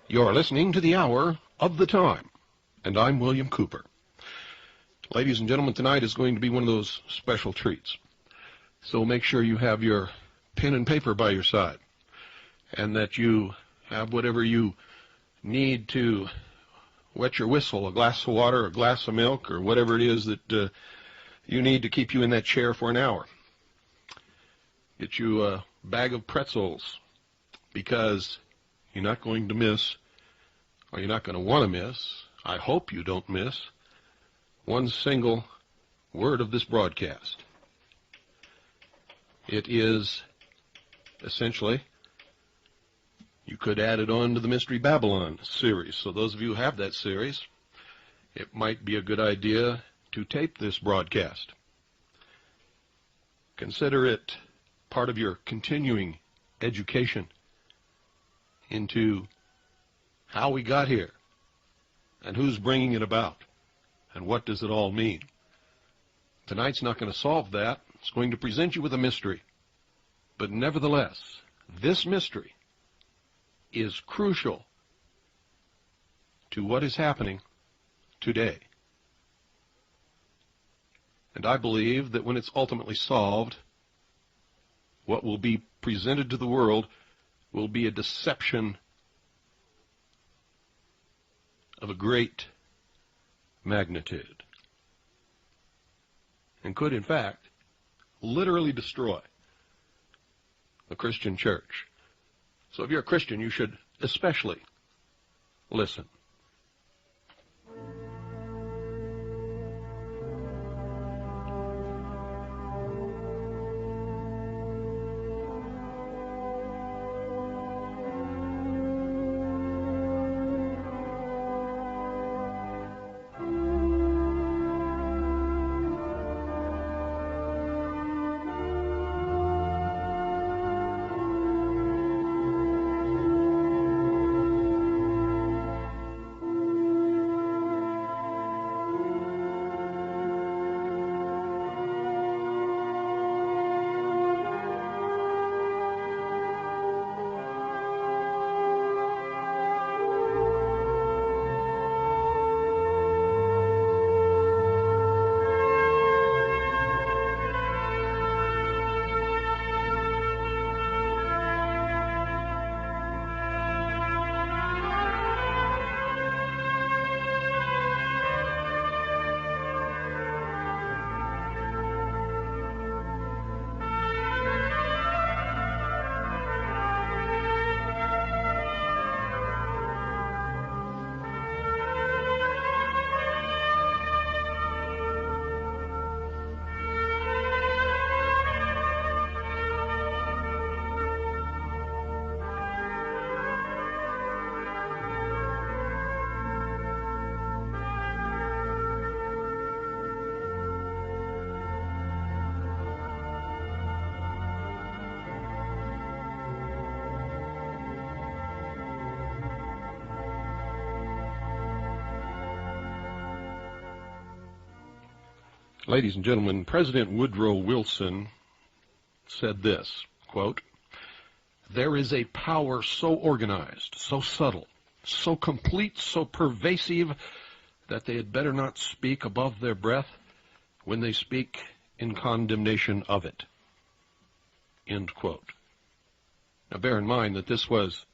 You're listening to the Hour of the Time, and I'm William Cooper. Ladies and gentlemen, tonight is going to be one of those special treats. So make sure you have your pen and paper by your side, and that you have whatever you need to wet your whistle, a glass of water, a glass of milk, or whatever it is that you need to keep you in that chair for an hour. Get you a bag of pretzels, because you're not going to miss, or you're not going to want to miss, I hope you don't miss, one single word of this broadcast. It is essentially, you could add it on to the Mystery Babylon series. So those of you who have that series, it might be a good idea to tape this broadcast. Consider it part of your continuing education into how we got here, and who's bringing it about, and what does it all mean. Tonight's not going to solve that. It's going to present you with a mystery. But nevertheless, this mystery is crucial to what is happening today. And I believe that when it's ultimately solved, what will be presented to the world will be a deception of a great magnitude, and could, in fact, literally destroy the Christian church. So if you're a Christian, you should especially listen. Ladies and gentlemen, President Woodrow Wilson said this, quote, "There is a power so organized, so subtle, so complete, so pervasive, that they had better not speak above their breath when they speak in condemnation of it." End quote. Now bear in mind that this was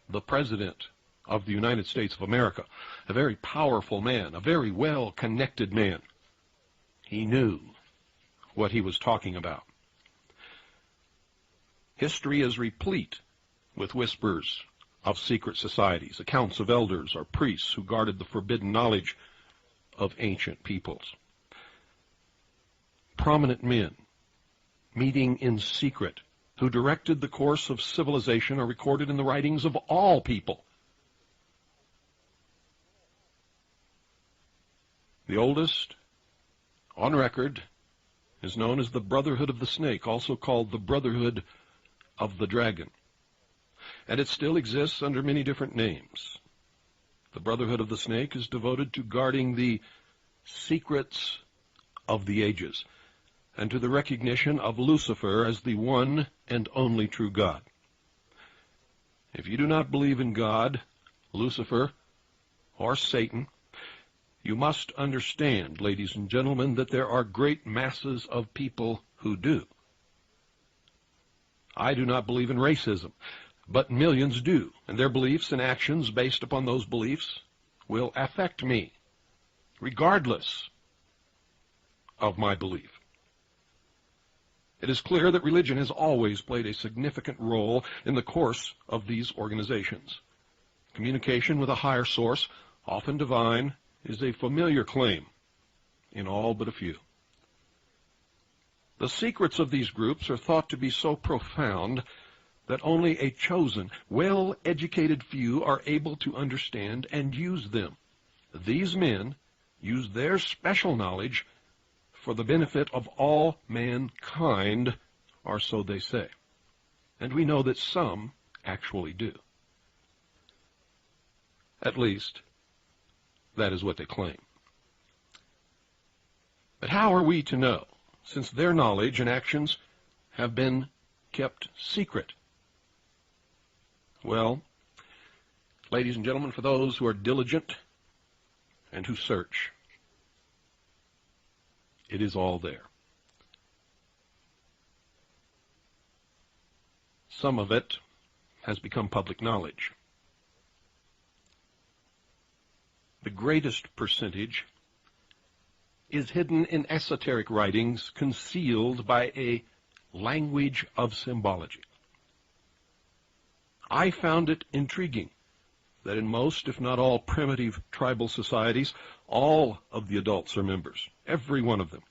the President of the United States of America, a very powerful man, a very well-connected man. He knew what he was talking about. History is replete with whispers of secret societies, accounts of elders or priests who guarded the forbidden knowledge of ancient peoples. Prominent men meeting in secret who directed the course of civilization are recorded in the writings of all people. The oldest on record is known as the Brotherhood of the Snake, also called the Brotherhood of the Dragon. And it still exists under many different names. The Brotherhood of the Snake is devoted to guarding the secrets of the ages and to the recognition of Lucifer as the one and only true God. If you do not believe in God, Lucifer, or Satan, you must understand, ladies and gentlemen, that there are great masses of people who do. I do not believe in racism, but millions do, and their beliefs and actions based upon those beliefs will affect me, regardless of my belief. It is clear that religion has always played a significant role in the course of these organizations. Communication with a higher source, often divine, is a familiar claim in all but a few. The secrets of these groups are thought to be so profound that only a chosen, well-educated few are able to understand and use them. These men use their special knowledge for the benefit of all mankind, or so they say. And we know that some actually do. At least, that is what they claim. But how are we to know, since their knowledge and actions have been kept secret? Well, ladies and gentlemen, for those who are diligent and who search, it is all there. Some of it has become public knowledge. The greatest percentage is hidden in esoteric writings concealed by a language of symbology. I found it intriguing that in most, if not all, primitive tribal societies, all of the adults are members, every one of them.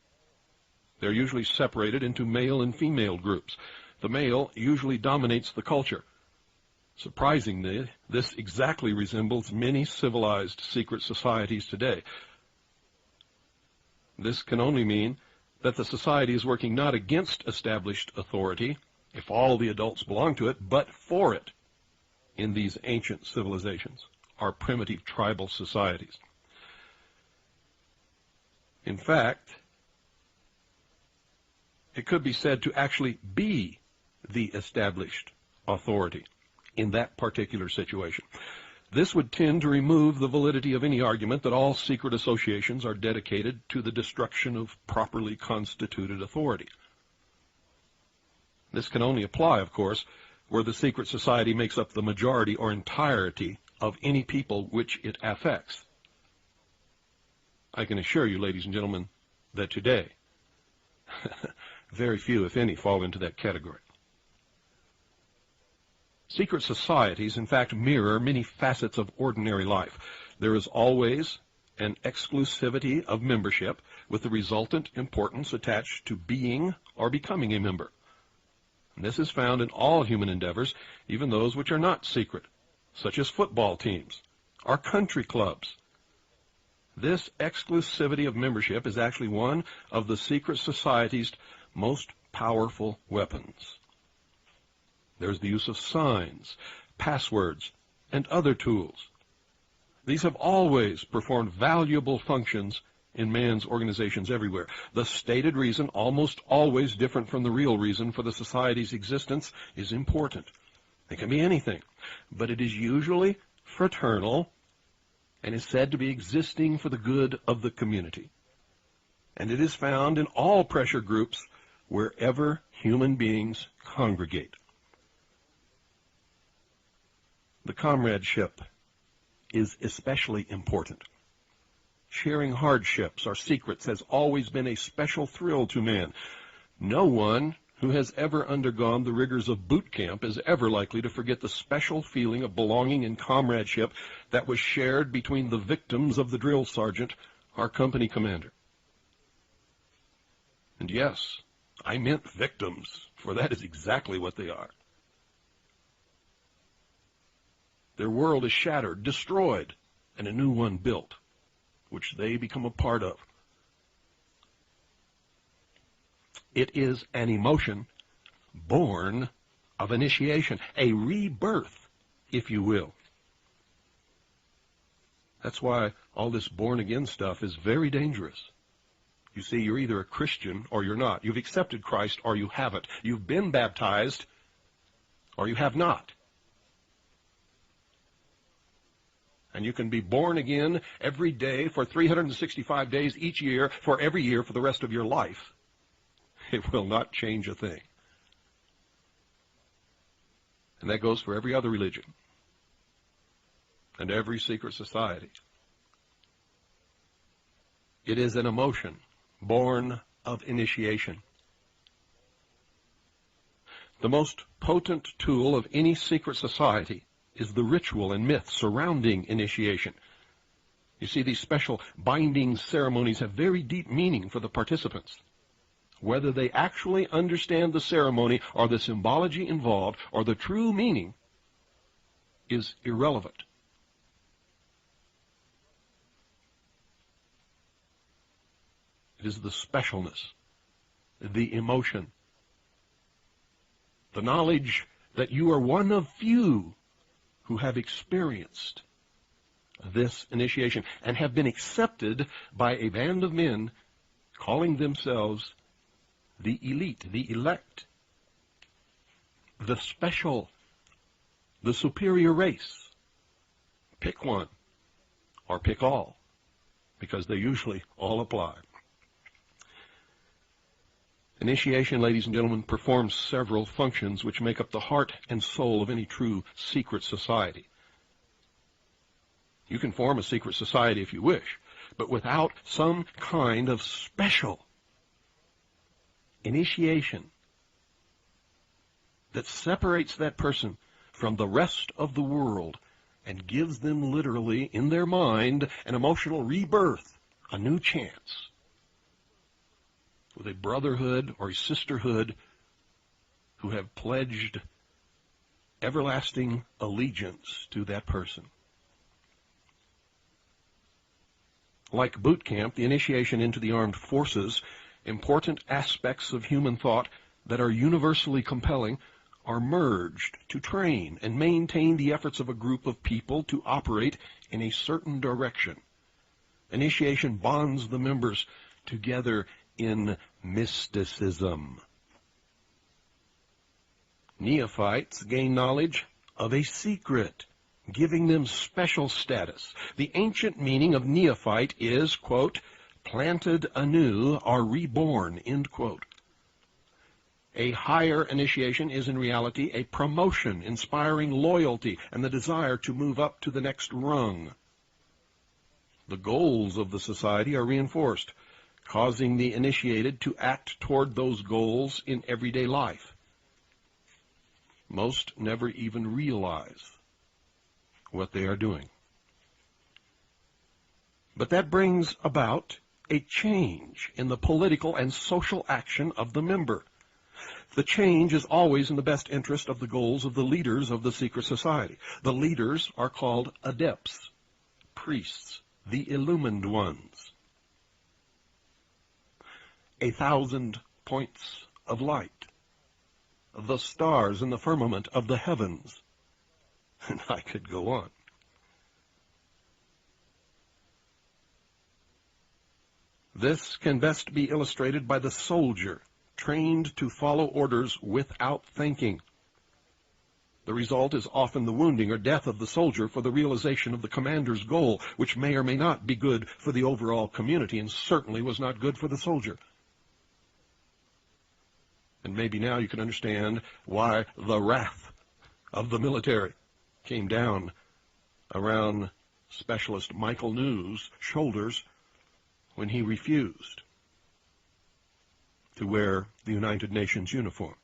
They're usually separated into male and female groups. The male usually dominates the culture. Surprisingly, this exactly resembles many civilized secret societies today. This can only mean that the society is working not against established authority, if all the adults belong to it, but for it in these ancient civilizations, our primitive tribal societies. In fact, it could be said to actually be the established authority in that particular situation. This would tend to remove the validity of any argument that all secret associations are dedicated to the destruction of properly constituted authority. This can only apply, of course, where the secret society makes up the majority or entirety of any people which it affects. I can assure you, ladies and gentlemen, that today, very few, if any, fall into that category. Secret societies, in fact, mirror many facets of ordinary life. There is always an exclusivity of membership with the resultant importance attached to being or becoming a member. And this is found in all human endeavors, even those which are not secret, such as football teams or country clubs. This exclusivity of membership is actually one of the secret society's most powerful weapons. There's the use of signs, passwords, and other tools. These have always performed valuable functions in man's organizations everywhere. The stated reason, almost always different from the real reason for the society's existence, is important. It can be anything, but it is usually fraternal and is said to be existing for the good of the community. And it is found in all pressure groups wherever human beings congregate. The comradeship is especially important. Sharing hardships or secrets has always been a special thrill to men. No one who has ever undergone the rigors of boot camp is ever likely to forget the special feeling of belonging and comradeship that was shared between the victims of the drill sergeant, our company commander. And yes, I meant victims, for that is exactly what they are. Their world is shattered, destroyed, and a new one built, which they become a part of. It is an emotion born of initiation, a rebirth, if you will. That's why all this born-again stuff is very dangerous. You see, you're either a Christian or you're not. You've accepted Christ or you haven't. You've been baptized or you have not. And you can be born again every day for 365 days each year, for every year for the rest of your life. It will not change a thing. And that goes for every other religion and every secret society. It is an emotion born of initiation. The most potent tool of any secret society is the ritual and myth surrounding initiation. You see, these special binding ceremonies have very deep meaning for the participants. Whether they actually understand the ceremony or the symbology involved or the true meaning is irrelevant. It is the specialness, the emotion, the knowledge that you are one of few who have experienced this initiation and have been accepted by a band of men calling themselves the elite, the elect, the special, the superior race. Pick one or pick all, because they usually all apply. Initiation, ladies and gentlemen, performs several functions which make up the heart and soul of any true secret society. You can form a secret society if you wish, but without some kind of special initiation that separates that person from the rest of the world and gives them literally, in their mind, an emotional rebirth, a new chance, with a brotherhood or a sisterhood who have pledged everlasting allegiance to that person. Like boot camp, the initiation into the armed forces, important aspects of human thought that are universally compelling are merged to train and maintain the efforts of a group of people to operate in a certain direction. Initiation bonds the members together in mysticism. Neophytes gain knowledge of a secret, giving them special status. The ancient meaning of neophyte is, quote, planted anew or reborn, end quote. A higher initiation is in reality a promotion, inspiring loyalty and the desire to move up to the next rung. The goals of the society are reinforced, causing the initiated to act toward those goals in everyday life. Most never even realize what they are doing. But that brings about a change in the political and social action of the member. The change is always in the best interest of the goals of the leaders of the secret society. The leaders are called adepts, priests, the illumined ones. 1,000 points of light, the stars in the firmament of the heavens. And I could go on. This can best be illustrated by the soldier, trained to follow orders without thinking. The result is often the wounding or death of the soldier for the realization of the commander's goal, which may or may not be good for the overall community, and certainly was not good for the soldier. And maybe now you can understand why the wrath of the military came down around Specialist Michael New's shoulders when he refused to wear the United Nations uniform.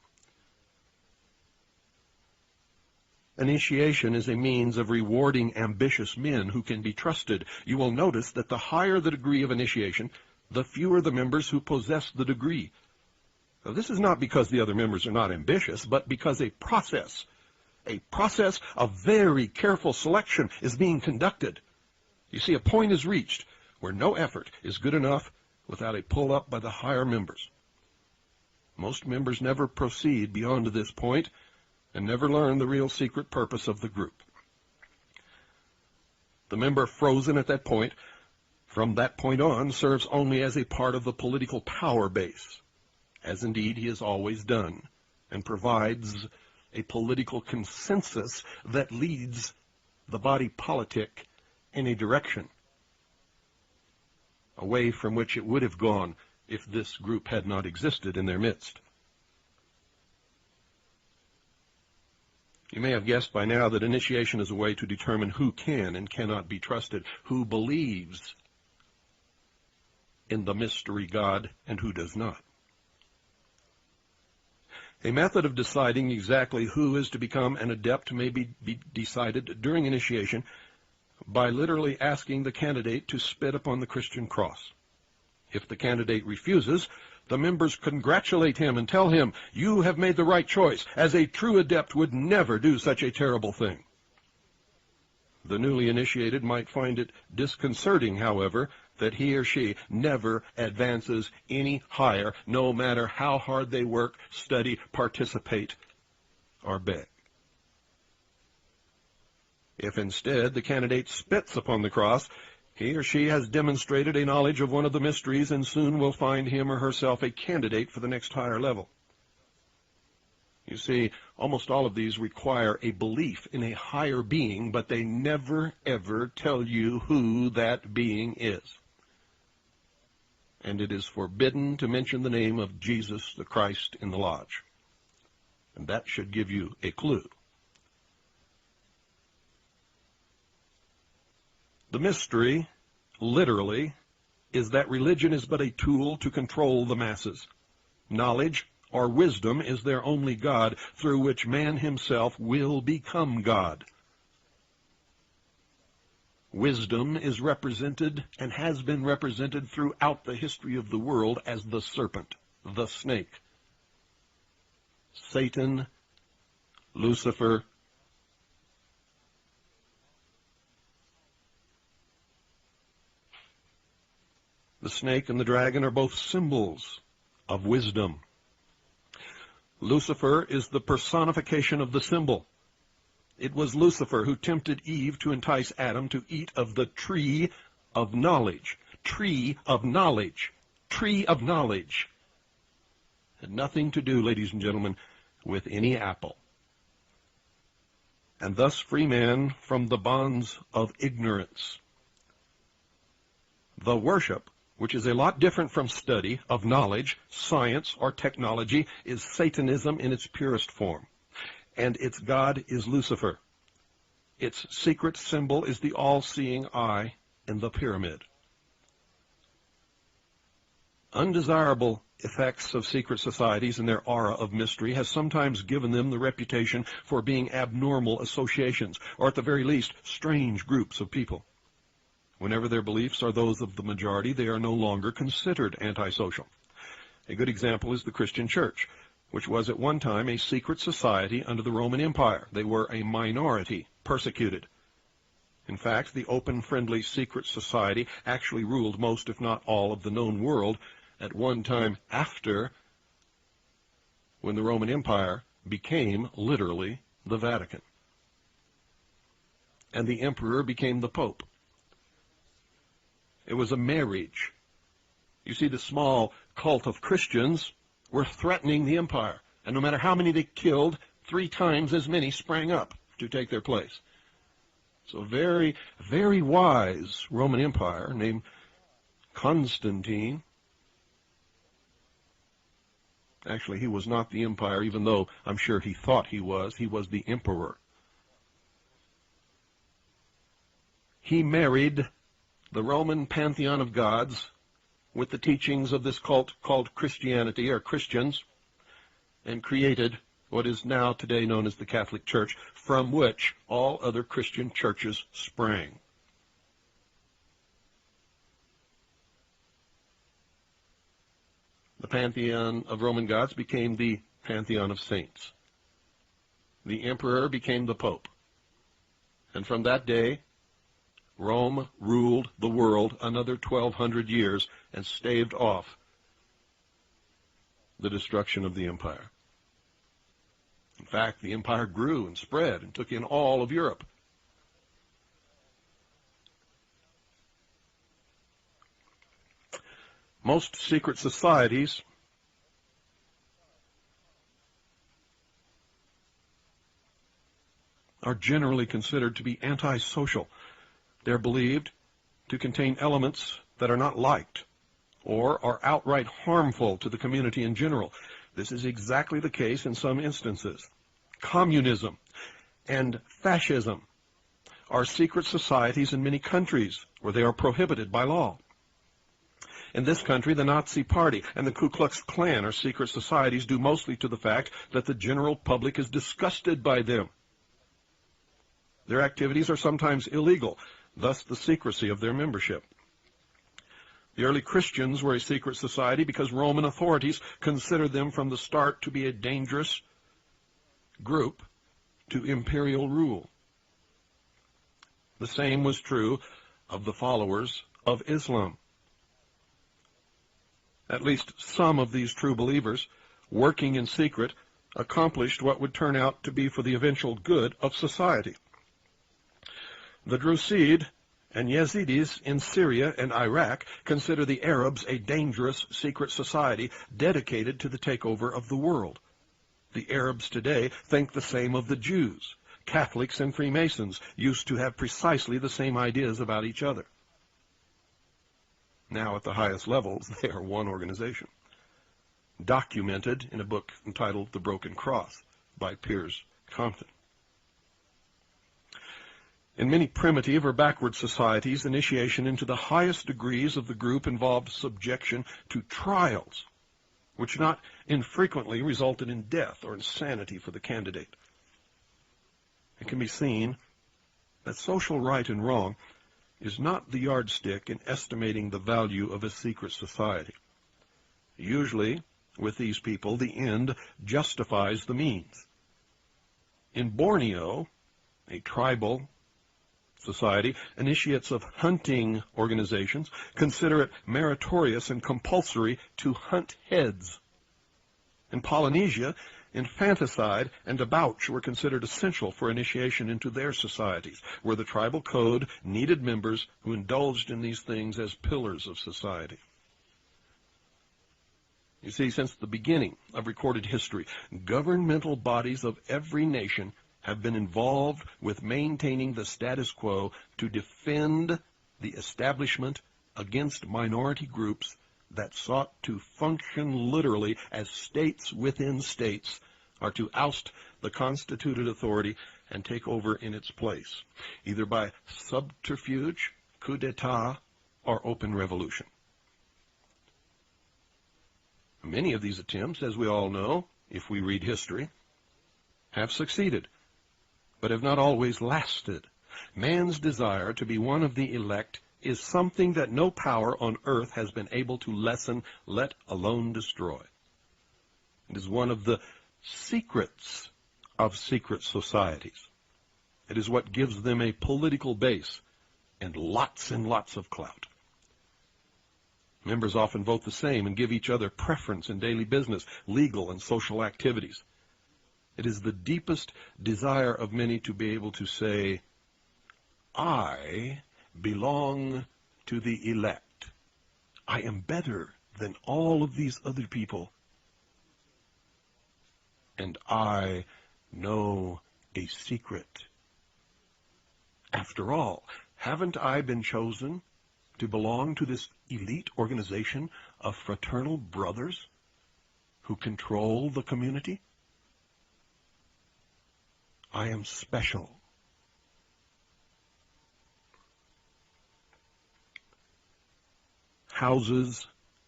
Initiation is a means of rewarding ambitious men who can be trusted. You will notice that the higher the degree of initiation, the fewer the members who possess the degree. Now, this is not because the other members are not ambitious, but because a process of very careful selection is being conducted. You see, a point is reached where no effort is good enough without a pull-up by the higher members. Most members never proceed beyond this point and never learn the real secret purpose of the group. The member frozen at that point, from that point on, serves only as a part of the political power base, as indeed he has always done, and provides a political consensus that leads the body politic in a direction away from which it would have gone if this group had not existed in their midst. You may have guessed by now that initiation is a way to determine who can and cannot be trusted, who believes in the mystery God and who does not. A method of deciding exactly who is to become an adept may be decided during initiation by literally asking the candidate to spit upon the Christian cross. If the candidate refuses, the members congratulate him and tell him, "You have made the right choice, as a true adept would never do such a terrible thing." The newly initiated might find it disconcerting, however, that he or she never advances any higher, no matter how hard they work, study, participate, or beg. If instead the candidate spits upon the cross, he or she has demonstrated a knowledge of one of the mysteries and soon will find him or herself a candidate for the next higher level. You see, almost all of these require a belief in a higher being, but they never, ever tell you who that being is. And it is forbidden to mention the name of Jesus the Christ in the lodge. And that should give you a clue. The mystery, literally, is that religion is but a tool to control the masses. Knowledge or wisdom is their only God, through which man himself will become God. Wisdom is represented and has been represented throughout the history of the world as the serpent, the snake. Satan, Lucifer, the snake and the dragon are both symbols of wisdom. Lucifer is the personification of the symbol. It was Lucifer who tempted Eve to entice Adam to eat of the tree of knowledge. Tree of knowledge. Tree of knowledge. Had nothing to do, ladies and gentlemen, with any apple. And thus free man from the bonds of ignorance. The worship, which is a lot different from study of knowledge, science, or technology, is Satanism in its purest form. And its god is Lucifer. Its secret symbol is the all-seeing eye in the pyramid. Undesirable effects of secret societies and their aura of mystery has sometimes given them the reputation for being abnormal associations, or at the very least, strange groups of people. Whenever their beliefs are those of the majority, they are no longer considered antisocial. A good example is the Christian Church, which was at one time a secret society under the Roman Empire. They were a minority, persecuted. In fact, the open, friendly secret society actually ruled most, if not all, of the known world at one time after when the Roman Empire became literally the Vatican. And the emperor became the Pope. It was a marriage. You see, the small cult of Christians were threatening the empire. And no matter how many they killed, 3 times as many sprang up to take their place. So very, very wise Roman Empire named Constantine. Actually, he was not the empire, even though I'm sure he thought he was. He was the emperor. He married the Roman pantheon of gods with the teachings of this cult called Christianity, or Christians, and created what is now today known as the Catholic Church, from which all other Christian churches sprang. The pantheon of Roman gods became the pantheon of saints. The emperor became the pope. And from that day, Rome ruled the world another 1,200 years and staved off the destruction of the empire. In fact, the empire grew and spread and took in all of Europe. Most secret societies are generally considered to be antisocial. They're believed to contain elements that are not liked or are outright harmful to the community in general. This is exactly the case in some instances. Communism and fascism are secret societies in many countries where they are prohibited by law. In this country, the Nazi Party and the Ku Klux Klan are secret societies due mostly to the fact that the general public is disgusted by them. Their activities are sometimes illegal, thus the secrecy of their membership. The early Christians were a secret society because Roman authorities considered them from the start to be a dangerous group to imperial rule. The same was true of the followers of Islam. At least some of these true believers, working in secret, accomplished what would turn out to be for the eventual good of society. The Drusid and Yazidis in Syria and Iraq consider the Arabs a dangerous secret society dedicated to the takeover of the world. The Arabs today think the same of the Jews. Catholics and Freemasons used to have precisely the same ideas about each other. Now, at the highest levels, they are one organization, documented in a book entitled The Broken Cross by Piers Compton. In many primitive or backward societies, initiation into the highest degrees of the group involved subjection to trials, which not infrequently resulted in death or insanity for the candidate. It can be seen that social right and wrong is not the yardstick in estimating the value of a secret society. Usually, with these people, the end justifies the means. In Borneo, a tribal society, initiates of hunting organizations consider it meritorious and compulsory to hunt heads. In Polynesia, infanticide and debauch were considered essential for initiation into their societies, where the tribal code needed members who indulged in these things as pillars of society. You see, since the beginning of recorded history, governmental bodies of every nation have been involved with maintaining the status quo to defend the establishment against minority groups that sought to function literally as states within states, or to oust the constituted authority and take over in its place, either by subterfuge, coup d'etat, or open revolution. Many of these attempts, as we all know, if we read history, have succeeded, but have not always lasted. Man's desire to be one of the elect is something that no power on earth has been able to lessen, let alone destroy. It is one of the secrets of secret societies. It is what gives them a political base and lots of clout. Members often vote the same and give each other preference in daily business, legal, and social activities. It is the deepest desire of many to be able to say, I belong to the elect. I am better than all of these other people. And I know a secret. After all, haven't I been chosen to belong to this elite organization of fraternal brothers who control the community? I am special. Houses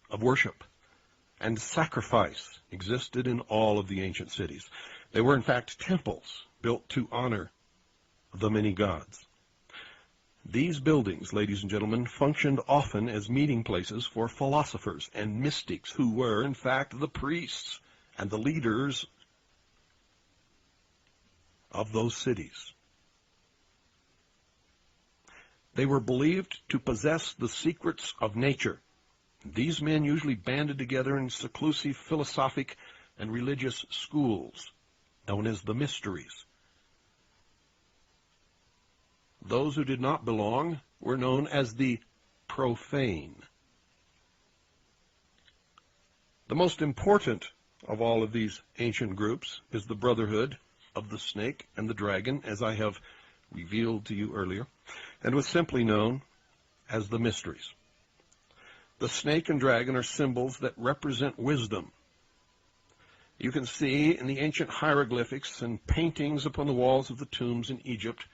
of worship and sacrifice existed in all of the ancient cities. They were, in fact, temples built to honor the many gods. These buildings, ladies and gentlemen, functioned often as meeting places for philosophers and mystics who were, in fact, the priests and the leaders of those cities. They were believed to possess the secrets of nature. These men usually banded together in seclusive philosophic and religious schools, known as the mysteries. Those who did not belong were known as the profane. The most important of all of these ancient groups is the Brotherhood of the Snake and the Dragon, as I have revealed to you earlier, and was simply known as the mysteries. The snake and dragon are symbols that represent wisdom. You can see in the ancient hieroglyphics and paintings upon the walls of the tombs in Egypt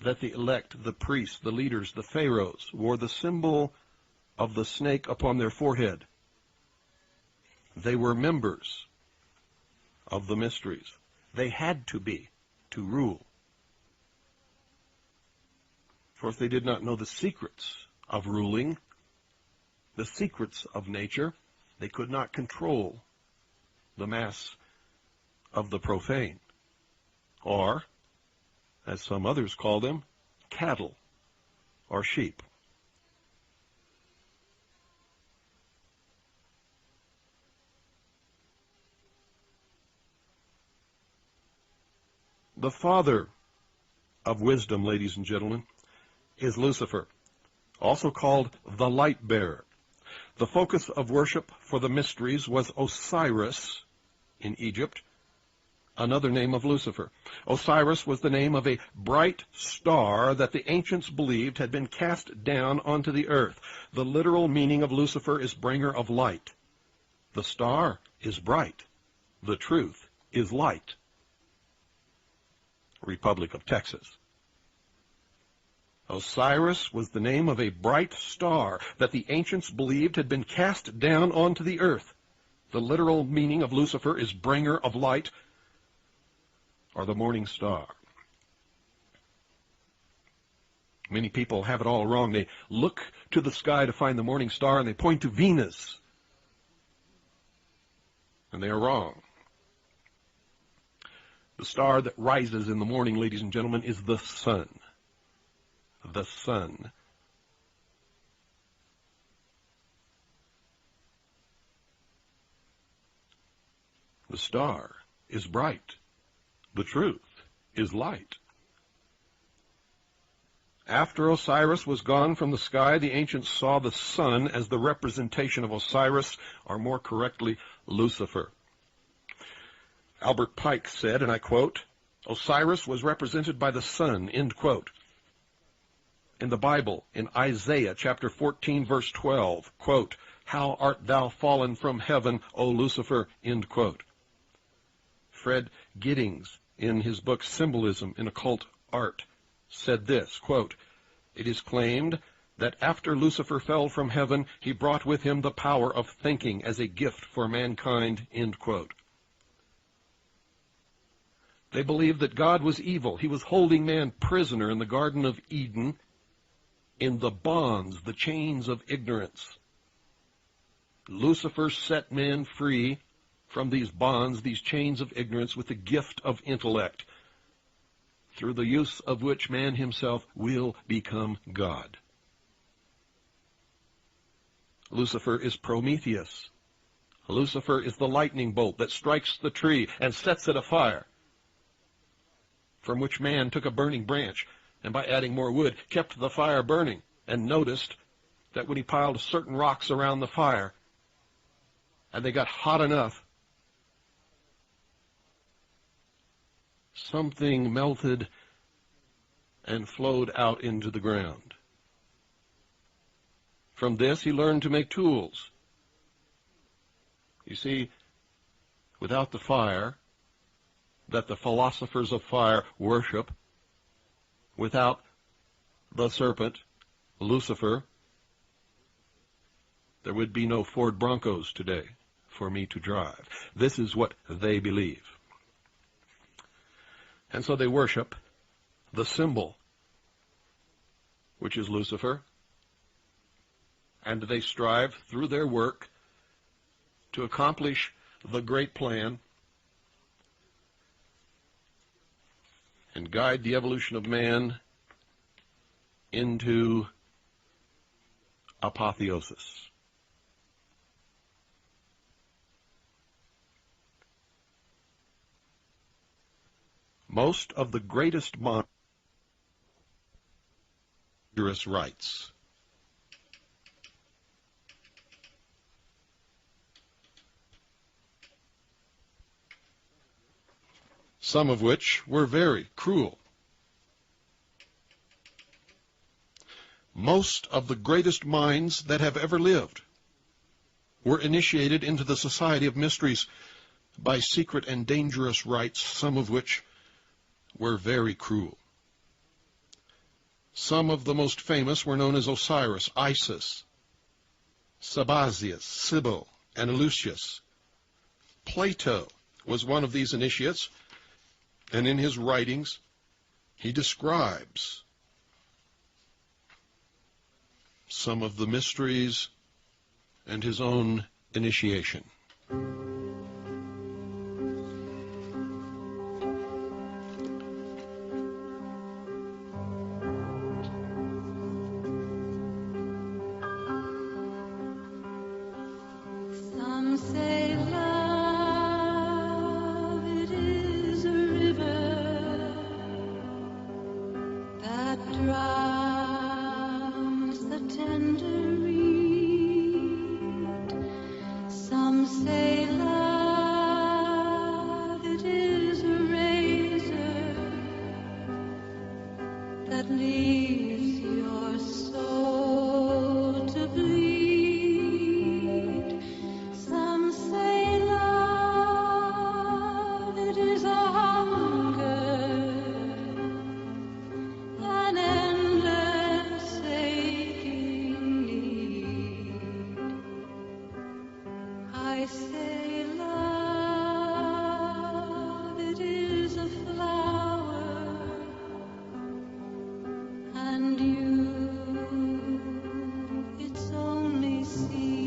that the elect, the priests, the leaders, the pharaohs, wore the symbol of the snake upon their forehead. They were members of the mysteries. They had to be to rule. For if they did not know the secrets of ruling, the secrets of nature, they could not control the mass of the profane, or, as some others call them, cattle or sheep. The father of wisdom, ladies and gentlemen, is Lucifer, also called the light bearer. The focus of worship for the mysteries was Osiris in Egypt, another name of Lucifer. Osiris was the name of a bright star that the ancients believed had been cast down onto the earth. The literal meaning of Lucifer is bringer of light. The star is bright. The truth is light. Republic of Texas. Osiris was the name of a bright star that the ancients believed had been cast down onto the earth. The literal meaning of Lucifer is bringer of light, or the morning star. Many people have it all wrong. They look to the sky to find the morning star, and they point to Venus. And they are wrong. The star that rises in the morning, ladies and gentlemen, is the sun. The sun. The star is bright. The truth is light. After Osiris was gone from the sky, the ancients saw the sun as the representation of Osiris, or more correctly, Lucifer. Albert Pike said, and I quote, "Osiris was represented by the sun," end quote. In the Bible, in Isaiah chapter 14, verse 12, quote, "How art thou fallen from heaven, O Lucifer," end quote. Fred Giddings, in his book Symbolism in Occult Art, said this, quote, "It is claimed that after Lucifer fell from heaven, he brought with him the power of thinking as a gift for mankind," end quote. They believed that God was evil. He was holding man prisoner in the Garden of Eden in the bonds, the chains of ignorance. Lucifer set man free from these bonds, these chains of ignorance, with the gift of intellect, through the use of which man himself will become God. Lucifer is Prometheus. Lucifer is the lightning bolt that strikes the tree and sets it afire, from which man took a burning branch, and by adding more wood, kept the fire burning, and noticed that when he piled certain rocks around the fire, and they got hot enough, something melted and flowed out into the ground. From this, he learned to make tools. You see, without the fire that the philosophers of fire worship, without the serpent, Lucifer, there would be no Ford Broncos today for me to drive. This is what they believe. And so they worship the symbol, which is Lucifer, and they strive through their work to accomplish the great plan and guide the evolution of man into apotheosis. Most of the greatest dangerous rites some of which were very cruel. Most of the greatest minds that have ever lived were initiated into the society of mysteries by secret and dangerous rites, some of which were very cruel. Some of the most famous were known as Osiris, Isis, Sabazius, Cybele, and Eleusis. Plato was one of these initiates, and in his writings he describes some of the mysteries and his own initiation. Some say love, it is a river that drowns the tender reed. Some say love, it is a razor that leaves your soul to bleed. Some say love, it is a hunger, an endless aching need. I say love, it is a flower, and you, its only seed.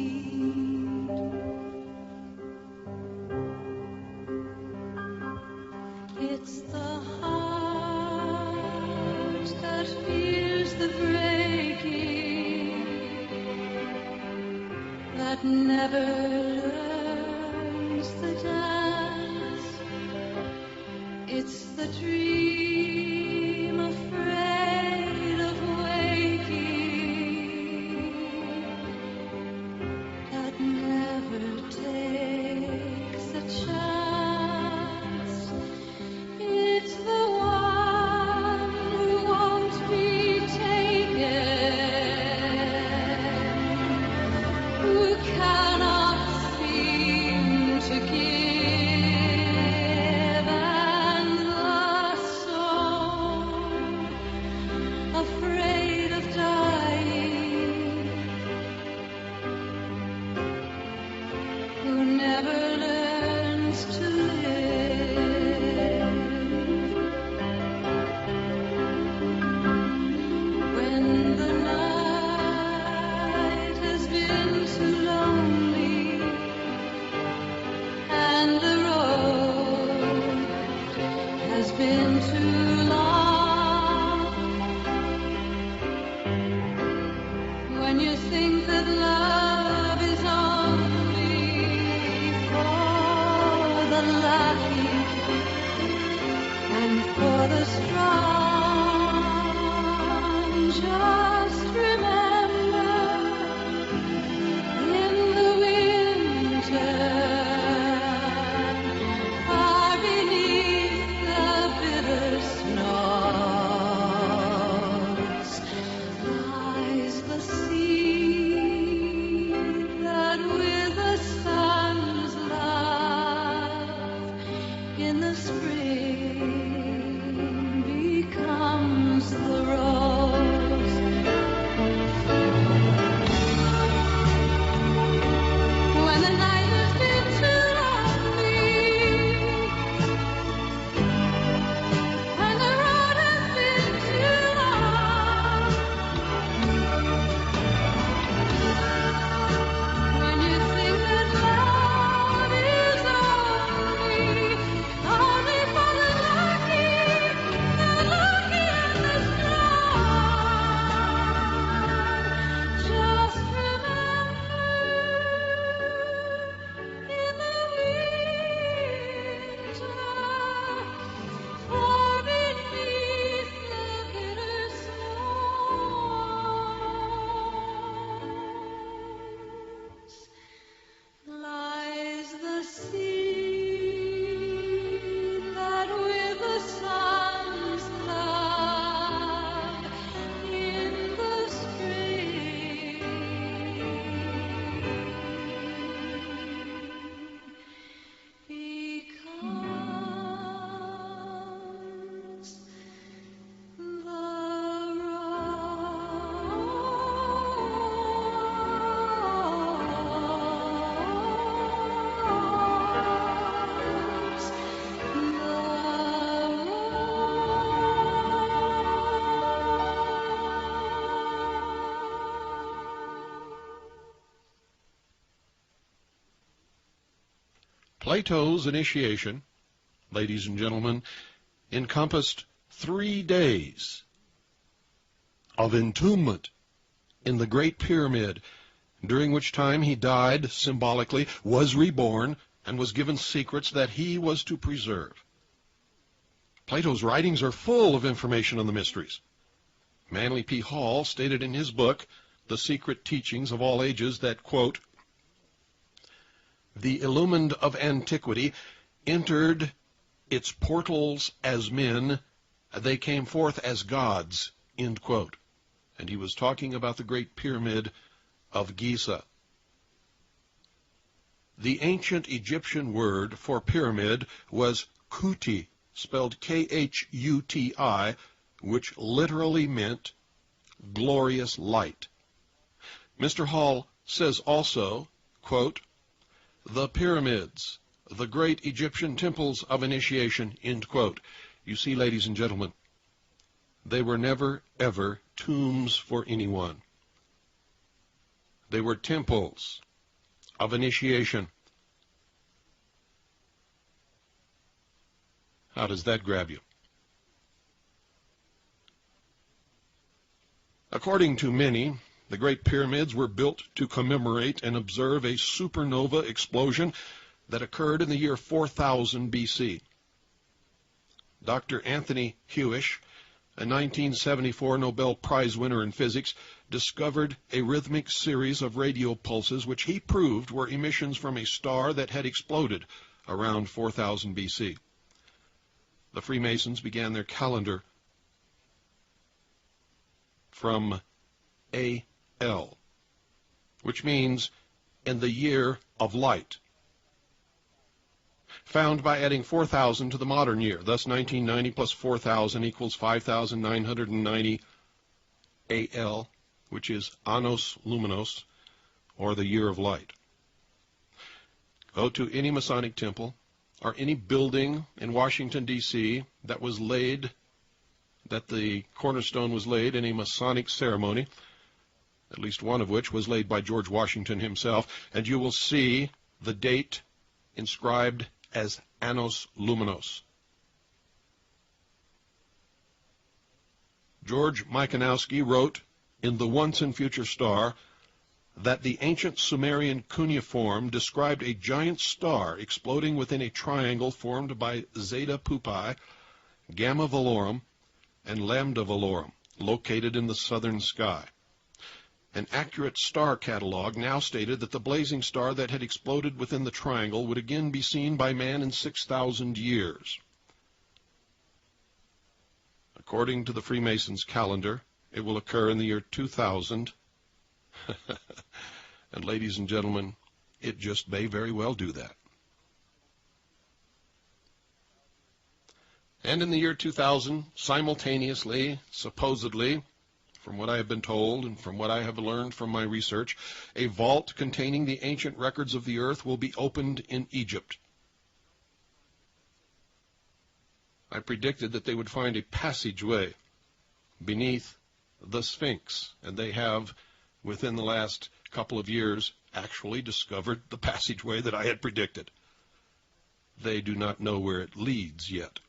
It's the heart that fears the breaking, that never learns the dance. It's the dream afraid of waking, that never takes a chance. It's the one who won't be taken, who cannot seem to give, and the soul afraid of dying, who never learns to live. When the night has been too lonely and the road has been too long, when you think that love is only for the lucky and for the strong, just remember, in the winter, far beneath the bitter snows, lies the seed that with the sun's love in the spring becomes the rose. Plato's initiation, ladies and gentlemen, encompassed 3 days of entombment in the Great Pyramid, during which time he died symbolically, was reborn, and was given secrets that he was to preserve. Plato's writings are full of information on the mysteries. Manly P. Hall stated in his book, The Secret Teachings of All Ages, that, quote, the illumined of antiquity entered its portals as men, they came forth as gods, end quote. And he was talking about the Great Pyramid of Giza. The ancient Egyptian word for pyramid was kuti, spelled Khuti, which literally meant glorious light. Mr. Hall says also, quote, the pyramids, the great Egyptian temples of initiation, end quote. You see, ladies and gentlemen, they were never, ever tombs for anyone. They were temples of initiation. How does that grab you? According to many, the Great Pyramids were built to commemorate and observe a supernova explosion that occurred in the year 4000 BC. Dr. Anthony Hewish, a 1974 Nobel Prize winner in physics, discovered a rhythmic series of radio pulses which he proved were emissions from a star that had exploded around 4000 BC. The Freemasons began their calendar from AL, which means in the year of light, found by adding 4,000 to the modern year. Thus 1990 plus 4,000 equals 5,990 AL, which is Annos Luminos, or the year of light. Go to any Masonic temple or any building in Washington, D.C. that was laid, that the cornerstone was laid in a Masonic ceremony, at least one of which was laid by George Washington himself, and you will see the date inscribed as Annos Luminos. George Mikanowski wrote in The Once and Future Star that the ancient Sumerian cuneiform described a giant star exploding within a triangle formed by Zeta Pupae, Gamma Velorum, and Lambda Velorum, located in the southern sky. An accurate star catalog now stated that the blazing star that had exploded within the triangle would again be seen by man in 6,000 years. According to the Freemasons' calendar, it will occur in the year 2000. And ladies and gentlemen, it just may very well do that. And in the year 2000, simultaneously, supposedly, from what I have been told and from what I have learned from my research, a vault containing the ancient records of the earth will be opened in Egypt. I predicted that they would find a passageway beneath the Sphinx, and they have, within the last couple of years, actually discovered the passageway that I had predicted. They do not know where it leads yet.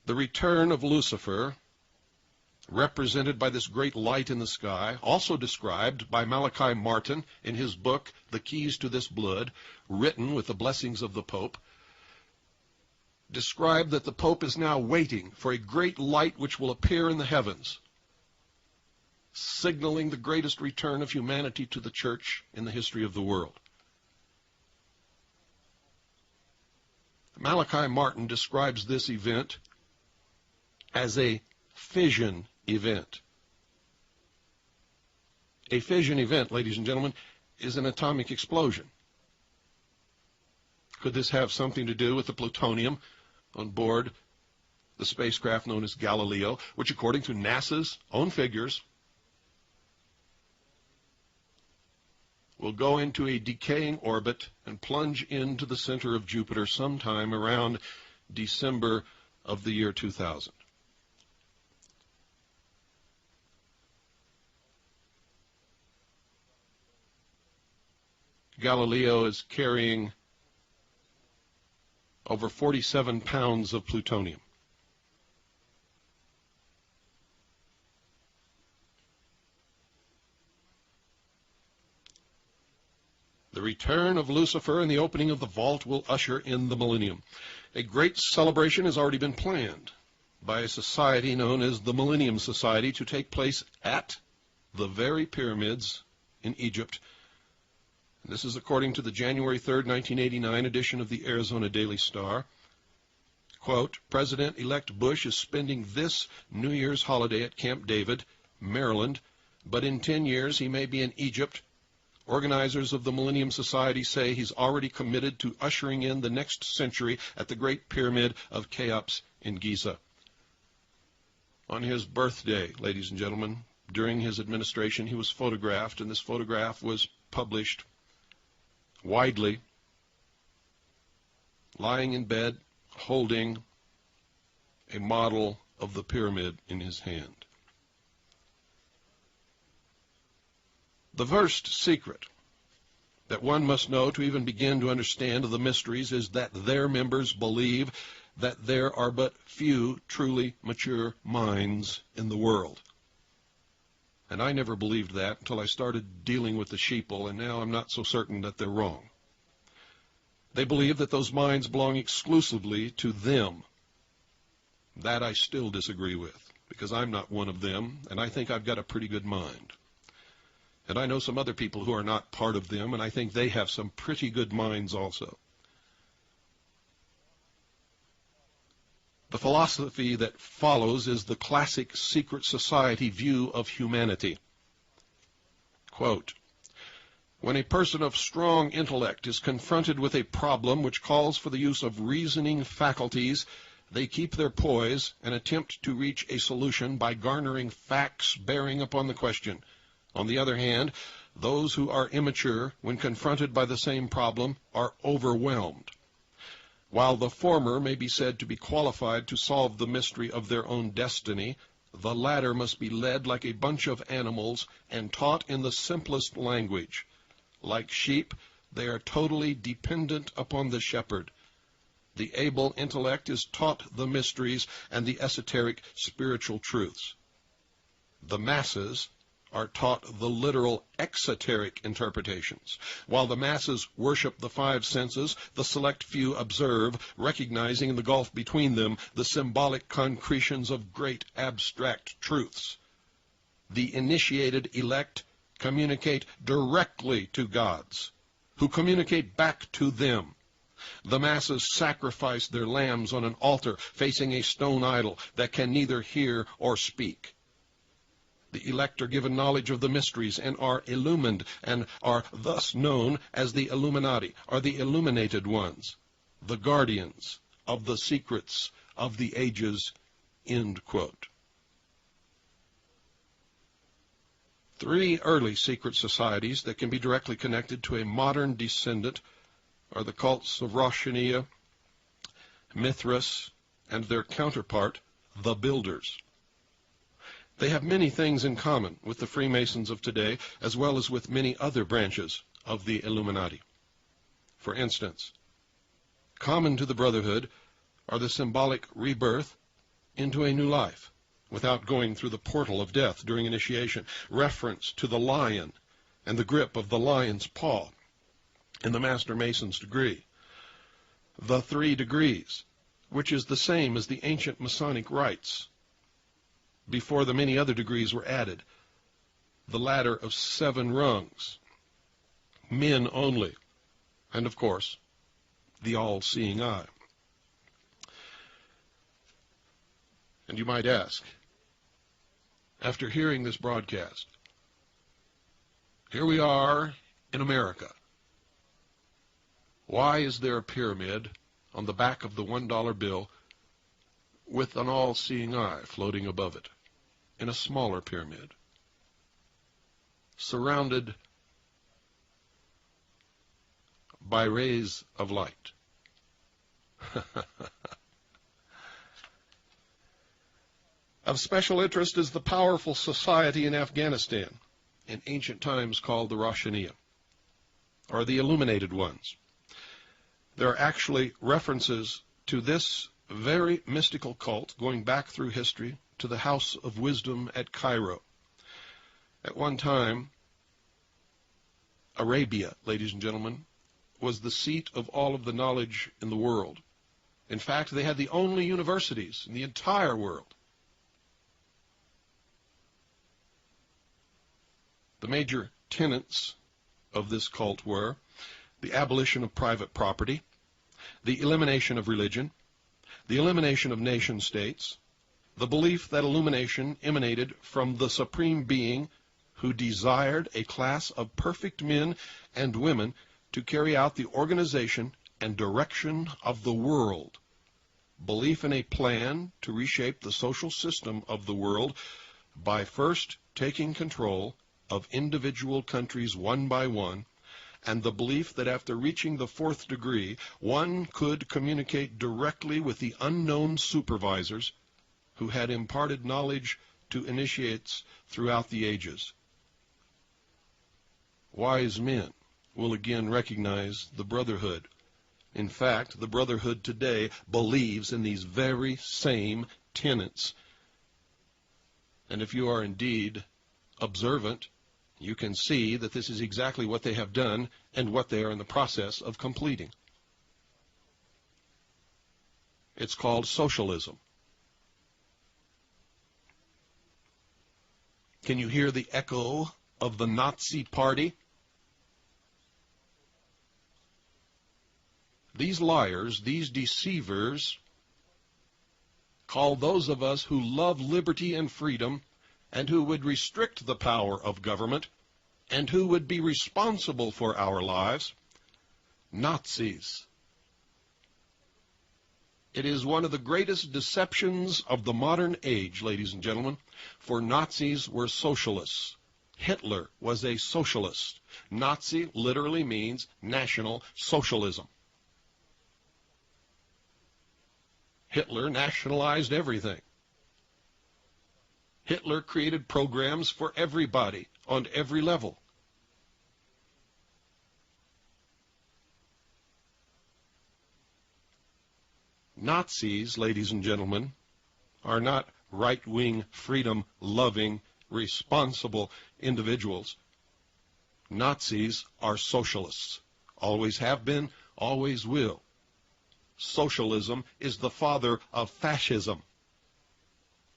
The return of Lucifer, represented by this great light in the sky, also described by Malachi Martin in his book, The Keys to This Blood, written with the blessings of the Pope, described that the Pope is now waiting for a great light which will appear in the heavens, signaling the greatest return of humanity to the church in the history of the world. Malachi Martin describes this event as a fission event. A fission event, ladies and gentlemen, is an atomic explosion. Could this have something to do with the plutonium on board the spacecraft known as Galileo, which according to NASA's own figures will go into a decaying orbit and plunge into the center of Jupiter sometime around December of the year 2000. Galileo is carrying over 47 pounds of plutonium. The return of Lucifer and the opening of the vault will usher in the millennium. A great celebration has already been planned by a society known as the Millennium Society to take place at the very pyramids in Egypt. And this is according to the January 3rd, 1989 edition of the Arizona Daily Star. Quote, President-elect Bush is spending this New Year's holiday at Camp David, Maryland, but in 10 years he may be in Egypt. Organizers of the Millennium Society say he's already committed to ushering in the next century at the Great Pyramid of Cheops in Giza. On his birthday, ladies and gentlemen, during his administration, he was photographed, and this photograph was published widely, lying in bed, holding a model of the pyramid in his hand. The first secret that one must know to even begin to understand the mysteries is that their members believe that there are but few truly mature minds in the world. And I never believed that until I started dealing with the sheeple, and now I'm not so certain that they're wrong. They believe that those minds belong exclusively to them. That I still disagree with, because I'm not one of them, and I think I've got a pretty good mind. And I know some other people who are not part of them, and I think they have some pretty good minds also. The philosophy that follows is the classic secret society view of humanity. Quote, when a person of strong intellect is confronted with a problem which calls for the use of reasoning faculties, they keep their poise and attempt to reach a solution by garnering facts bearing upon the question. On the other hand, those who are immature, when confronted by the same problem, are overwhelmed. While the former may be said to be qualified to solve the mystery of their own destiny, the latter must be led like a bunch of animals and taught in the simplest language. Like sheep, they are totally dependent upon the shepherd. The able intellect is taught the mysteries and the esoteric spiritual truths. The masses are taught the literal exoteric interpretations. While the masses worship the five senses, the select few observe, recognizing in the gulf between them the symbolic concretions of great abstract truths. The initiated elect communicate directly to gods, who communicate back to them. The masses sacrifice their lambs on an altar facing a stone idol that can neither hear or speak. The elect are given knowledge of the mysteries and are illumined and are thus known as the Illuminati, or the illuminated ones, the guardians of the secrets of the ages, end quote. 3 early secret societies that can be directly connected to a modern descendant are the cults of Roshaniya, Mithras, and their counterpart, the Builders. They have many things in common with the Freemasons of today, as well as with many other branches of the Illuminati. For instance, common to the Brotherhood are the symbolic rebirth into a new life, without going through the portal of death during initiation, reference to the lion and the grip of the lion's paw in the Master Mason's degree, the 3 degrees, which is the same as the ancient Masonic rites, before the many other degrees were added, the ladder of 7 rungs, men only, and of course, the all-seeing eye. And you might ask, after hearing this broadcast, here we are in America. Why is there a pyramid on the back of the $1 bill with an all-seeing eye floating above it, in a smaller pyramid, surrounded by rays of light? Of special interest is the powerful society in Afghanistan, in ancient times called the Roshaniya. are the illuminated ones. There are actually references to this very mystical cult going back through history to the House of Wisdom at Cairo. At one time, Arabia, ladies and gentlemen, was the seat of all of the knowledge in the world. In fact, they had the only universities in the entire world. The major tenets of this cult were the abolition of private property, the elimination of religion, the elimination of nation-states, the belief that illumination emanated from the Supreme Being who desired a class of perfect men and women to carry out the organization and direction of the world. Belief in a plan to reshape the social system of the world by first taking control of individual countries one by one, and the belief that after reaching the fourth degree, one could communicate directly with the unknown supervisors who had imparted knowledge to initiates throughout the ages. Wise men will again recognize the Brotherhood. In fact, the Brotherhood today believes in these very same tenets. And if you are indeed observant, you can see that this is exactly what they have done and what they are in the process of completing. It's called socialism. Can you hear the echo of the Nazi Party? These liars, these deceivers, call those of us who love liberty and freedom and who would restrict the power of government and who would be responsible for our lives, Nazis. It is one of the greatest deceptions of the modern age, ladies and gentlemen, for Nazis were socialists. Hitler was a socialist. Nazi literally means National Socialism. Hitler nationalized everything. Hitler created programs for everybody on every level. Nazis, ladies and gentlemen, are not right-wing, freedom-loving, responsible individuals. Nazis are socialists. Always have been, always will. Socialism is the father of fascism,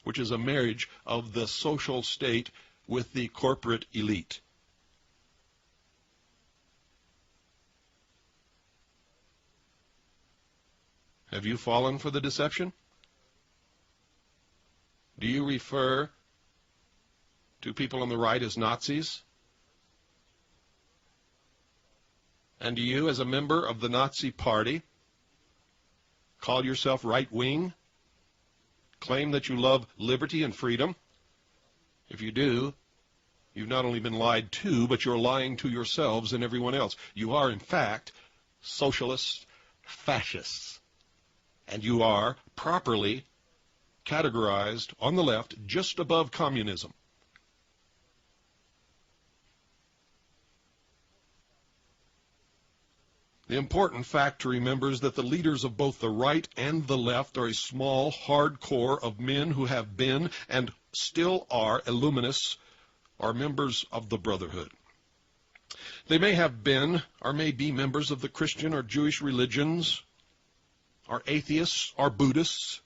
which is a marriage of the social state with the corporate elite. Have you fallen for the deception? Do you refer to people on the right as Nazis? And do you, as a member of the Nazi Party, call yourself right-wing? Claim that you love liberty and freedom? If you do, you've not only been lied to, but you're lying to yourselves and everyone else. You are, in fact, socialist fascists. And you are properly categorized on the left just above communism. The important fact to remember is that the leaders of both the right and the left are a small, hard core of men who have been and still are illuminists or members of the Brotherhood. They may have been or may be members of the Christian or Jewish religions, are atheists or Buddhists,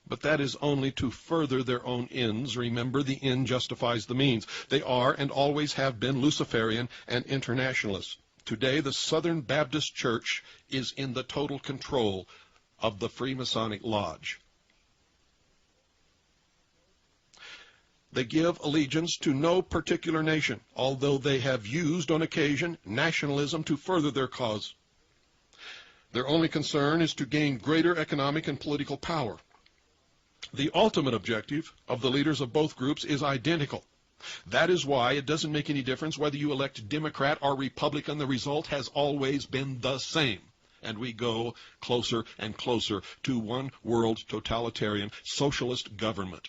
but that is only to further their own ends. Remember, the end justifies the means. They are and always have been Luciferian and internationalists. Today, the Southern Baptist Church is in the total control of the Freemasonic Lodge. They give allegiance to no particular nation, although they have used on occasion nationalism to further their cause. Their only concern is to gain greater economic and political power. The ultimate objective of the leaders of both groups is identical. That is why it doesn't make any difference whether you elect Democrat or Republican. The result has always been the same. And we go closer and closer to one world totalitarian socialist government.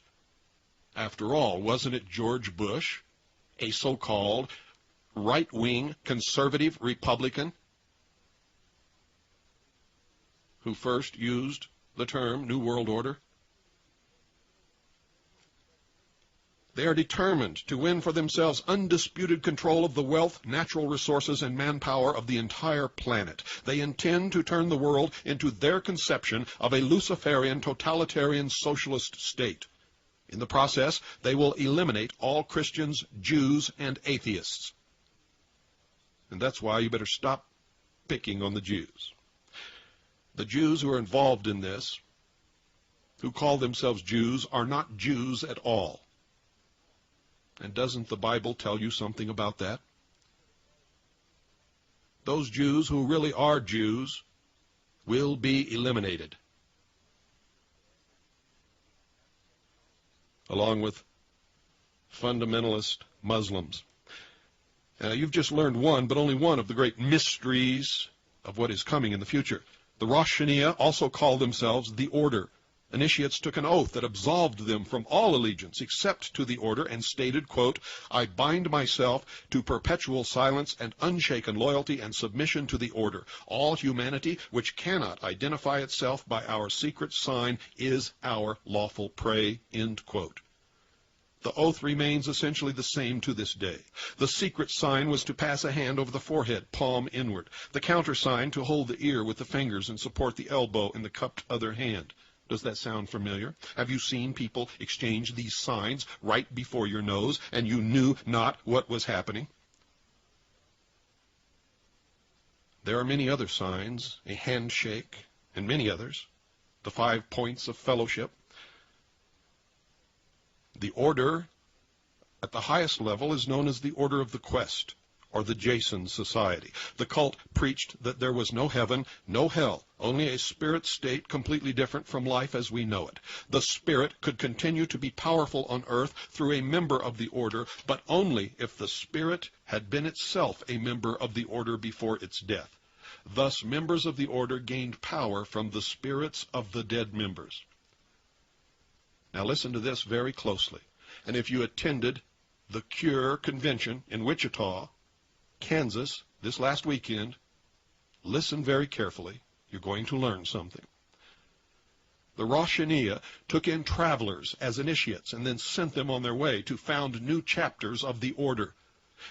After all, wasn't it George Bush, a so-called right-wing conservative Republican who first used the term New World Order? They are determined to win for themselves undisputed control of the wealth, natural resources, and manpower of the entire planet. They intend to turn the world into their conception of a Luciferian, totalitarian, socialist state. In the process, they will eliminate all Christians, Jews, and atheists. And that's why you better stop picking on the Jews. The Jews who are involved in this, who call themselves Jews, are not Jews at all. And doesn't the Bible tell you something about that? Those Jews who really are Jews will be eliminated, along with fundamentalist Muslims. Now, you've just learned one, but only one, of the great mysteries of what is coming in the future. The Rosh Hashanah also called themselves the Order. Initiates took an oath that absolved them from all allegiance except to the order and stated, quote, "I bind myself to perpetual silence and unshaken loyalty and submission to the order. All humanity which cannot identify itself by our secret sign is our lawful prey," end quote. The oath remains essentially the same to this day. The secret sign was to pass a hand over the forehead, palm inward. The countersign to hold the ear with the fingers and support the elbow in the cupped other hand. Does that sound familiar? Have you seen people exchange these signs right before your nose, and you knew not what was happening? There are many other signs, a handshake, and many others. The 5 points of fellowship. The order at the highest level is known as the Order of the Quest, or the Jason Society. The cult preached that there was no heaven, no hell, only a spirit state completely different from life as we know it. The spirit could continue to be powerful on earth through a member of the order, but only if the spirit had been itself a member of the order before its death. Thus, members of the order gained power from the spirits of the dead members. Now listen to this very closely. And if you attended the Cure Convention in Wichita, Kansas, this last weekend, listen very carefully. You're going to learn something. The Rosh Hashanah took in travelers as initiates and then sent them on their way to found new chapters of the order.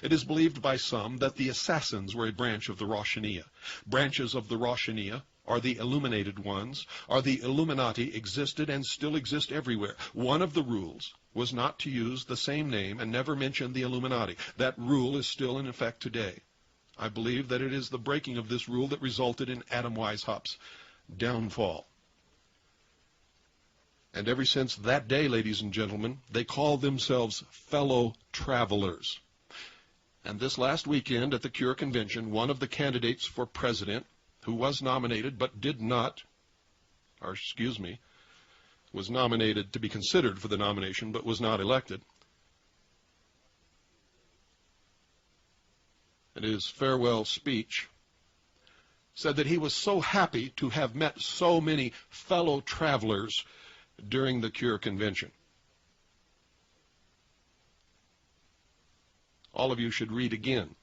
It is believed by some that the assassins were a branch of the Rosh Hashanah. Branches of the Rosh Hashanah are the illuminated ones, are the Illuminati, existed and still exist everywhere. One of the rules was not to use the same name and never mention the Illuminati. That rule is still in effect today. I believe that it is the breaking of this rule that resulted in Adam Weishaupt's downfall. And ever since that day, ladies and gentlemen, they call themselves fellow travelers. And this last weekend at the Cure Convention, one of the candidates for president, who was nominated but was nominated to be considered for the nomination but was not elected, in his farewell speech, said that he was so happy to have met so many fellow travelers during the Cure Convention. All of you should read again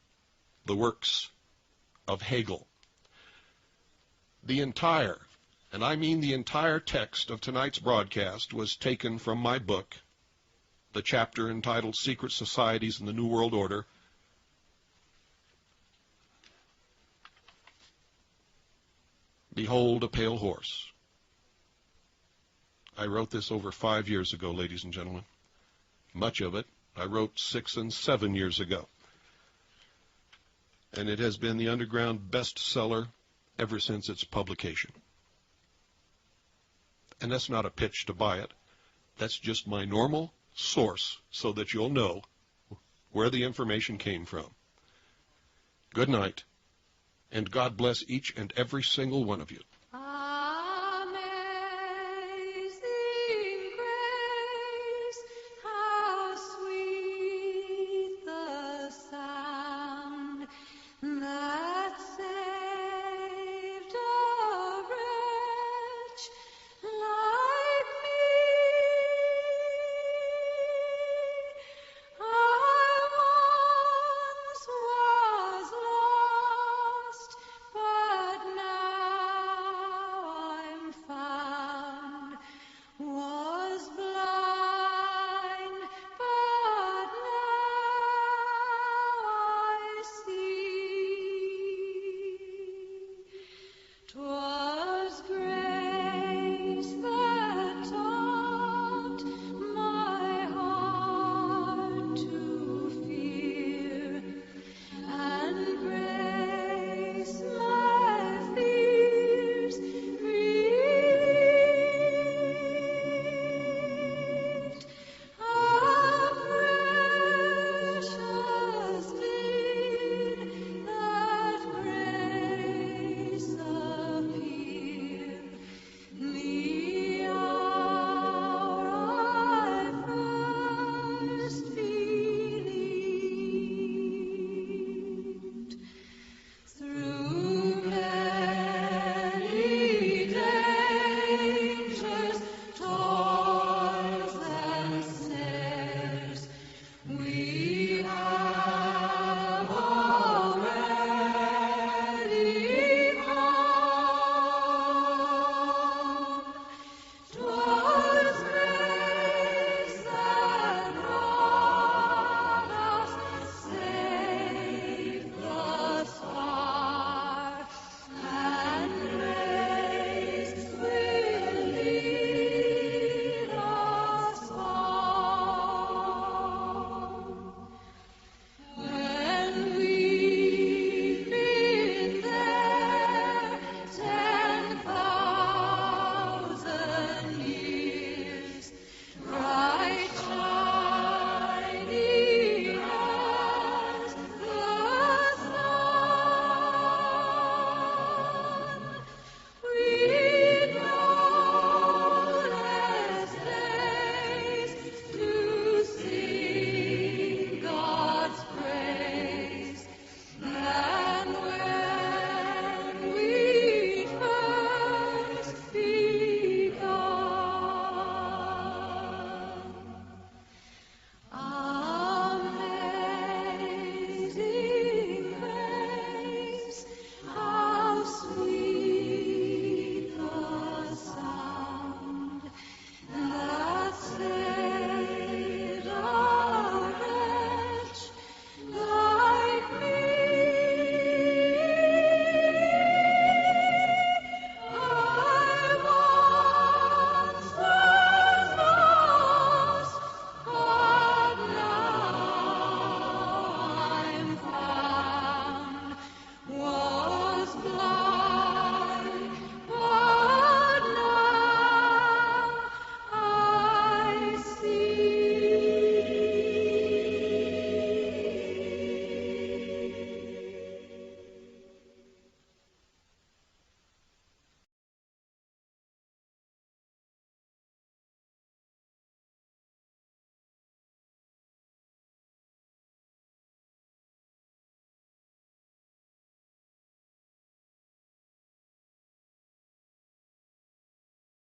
the works of Hegel. The entire, and I mean the entire text of tonight's broadcast was taken from my book, the chapter entitled Secret Societies in the New World Order. Behold a Pale Horse. I wrote this over 5 years ago, ladies and gentlemen. Much of it I wrote 6 and 7 years ago. And it has been the underground bestseller ever since its publication. And that's not a pitch to buy it. That's just my normal source so that you'll know where the information came from. Good night, and God bless each and every single one of you.